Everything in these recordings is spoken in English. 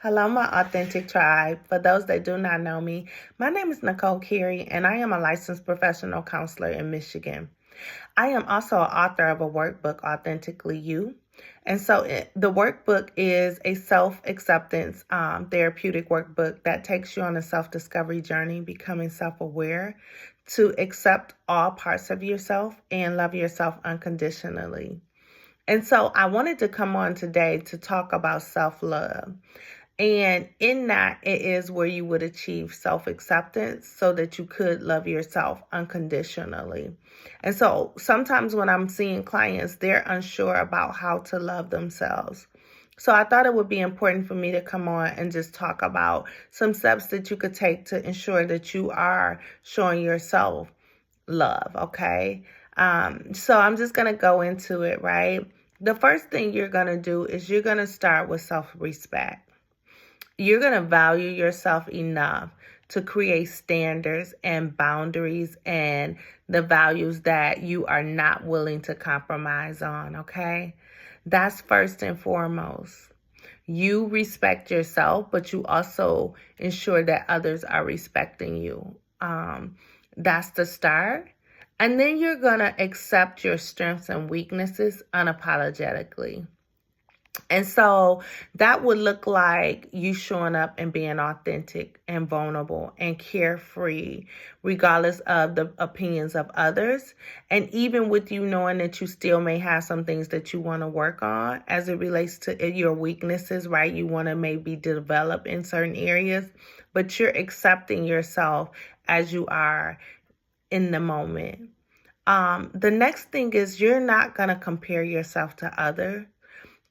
Hello, my authentic tribe. For those that do not know me, my name is Nicole Carey, and I am a licensed professional counselor in Michigan. I am also an author of a workbook, Authentically You. And so the workbook is a self-acceptance therapeutic workbook that takes you on a self-discovery journey, becoming self-aware to accept all parts of yourself and love yourself unconditionally. And so I wanted to come on today to talk about self-love. And in that, it is where you would achieve self-acceptance so that you could love yourself unconditionally. And so sometimes when I'm seeing clients, they're unsure about how to love themselves. So I thought it would be important for me to come on and just talk about some steps that you could take to ensure that you are showing yourself love, okay? So I'm just going to go into it, right? The first thing you're going to do is you're going to start with self-respect. You're going to value yourself enough to create standards and boundaries and the values that you are not willing to compromise on, okay? That's first and foremost. You respect yourself, but you also ensure that others are respecting you. That's the start. And then you're going to accept your strengths and weaknesses unapologetically. And so that would look like you showing up and being authentic and vulnerable and carefree, regardless of the opinions of others. And even with you knowing that you still may have some things that you want to work on as it relates to your weaknesses, right? You want to maybe develop in certain areas, but you're accepting yourself as you are in the moment. The next thing is you're not going to compare yourself to others.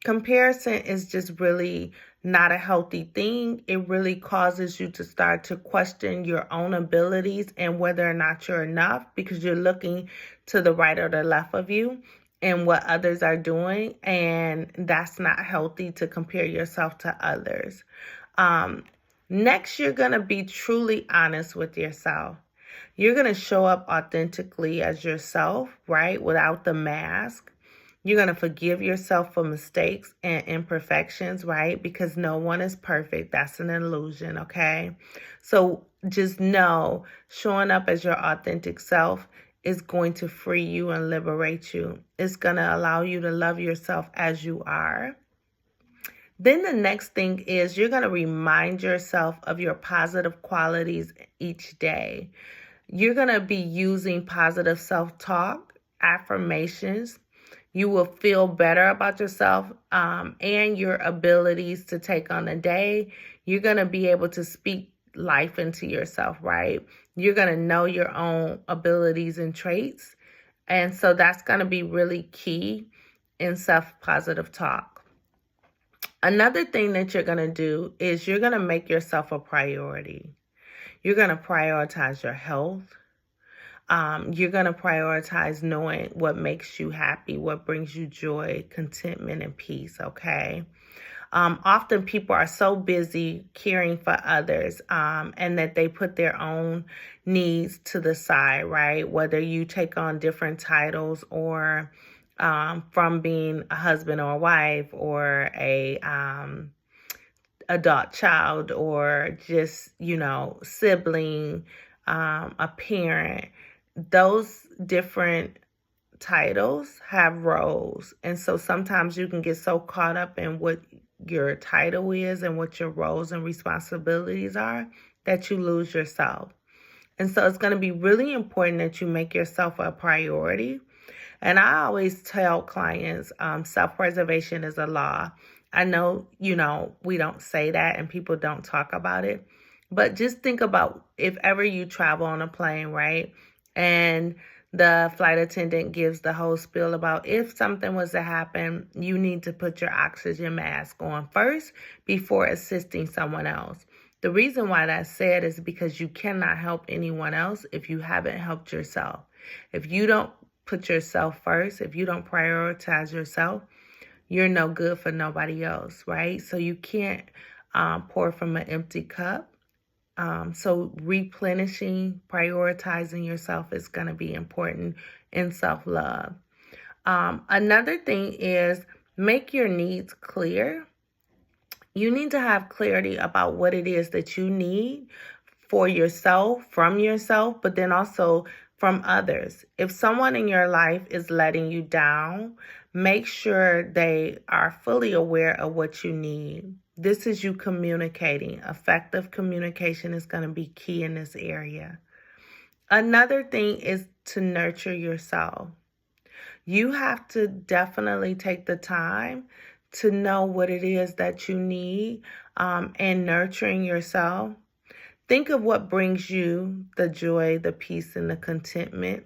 Comparison is just really not a healthy thing. It really causes you to start to question your own abilities and whether or not you're enough because you're looking to the right or the left of you and what others are doing. And that's not healthy to compare yourself to others. Next, you're going to be truly honest with yourself. You're going to show up authentically as yourself, right? Without the mask. You're going to forgive yourself for mistakes and imperfections, right? Because no one is perfect. That's an illusion, okay? So just know showing up as your authentic self is going to free you and liberate you. It's going to allow you to love yourself as you are. Then the next thing is you're going to remind yourself of your positive qualities each day. You're going to be using positive self-talk, affirmations. You will feel better about yourself and your abilities to take on the day. You're going to be able to speak life into yourself, right? You're going to know your own abilities and traits. And so that's going to be really key in self-positive talk. Another thing that you're going to do is you're going to make yourself a priority. You're going to prioritize your health. You're going to prioritize knowing what makes you happy, what brings you joy, contentment, and peace, okay? Often people are so busy caring for others and that they put their own needs to the side, right? Whether you take on different titles or from being a husband or a wife or a adult child or just, sibling, a parent. Those different titles have roles. And so sometimes you can get so caught up in what your title is and what your roles and responsibilities are that you lose yourself. And so it's going to be really important that you make yourself a priority. And I always tell clients, self-preservation is a law. I know, we don't say that and people don't talk about it. But just think about if ever you travel on a plane, right? And the flight attendant gives the whole spiel about if something was to happen, you need to put your oxygen mask on first before assisting someone else. The reason why that's said is because you cannot help anyone else if you haven't helped yourself. If you don't put yourself first, if you don't prioritize yourself, you're no good for nobody else, right? So you can't pour from an empty cup. So replenishing, prioritizing yourself is going to be important in self-love. Another thing is make your needs clear You need to have clarity about what it is that you need for yourself, from yourself, but then also from others. If someone in your life is letting you down, make sure they are fully aware of what you need. This is you communicating. Effective communication is going to be key in this area. Another thing is to nurture yourself. You have to definitely take the time to know what it is that you need and nurturing yourself. Think of what brings you the joy, the peace, and the contentment,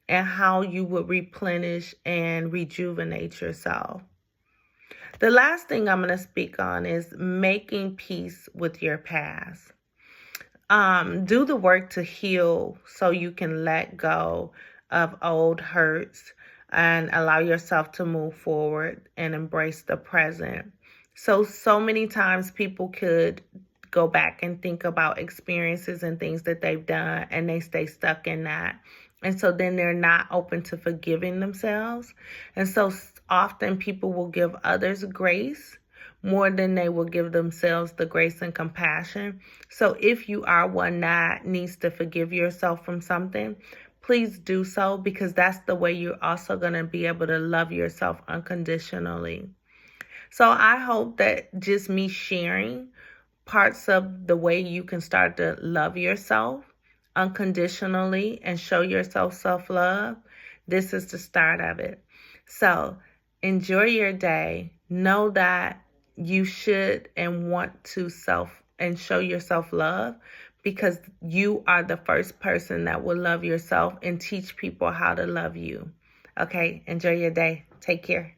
and how you would replenish and rejuvenate yourself. The last thing I'm going to speak on is making peace with your past. Do the work to heal so you can let go of old hurts and allow yourself to move forward and embrace the present. So many times people could go back and think about experiences and things that they've done, and they stay stuck in that. And so then they're not open to forgiving themselves. And so often people will give others grace more than they will give themselves the grace and compassion. So if you are one that needs to forgive yourself from something, please do so, because that's the way you're also going to be able to love yourself unconditionally. So I hope that just me sharing parts of the way you can start to love yourself unconditionally and show yourself self-love, this is the start of it. So enjoy your day. Know that you should and want to show yourself love, because you are the first person that will love yourself and teach people how to love you. Okay, enjoy your day. Take care.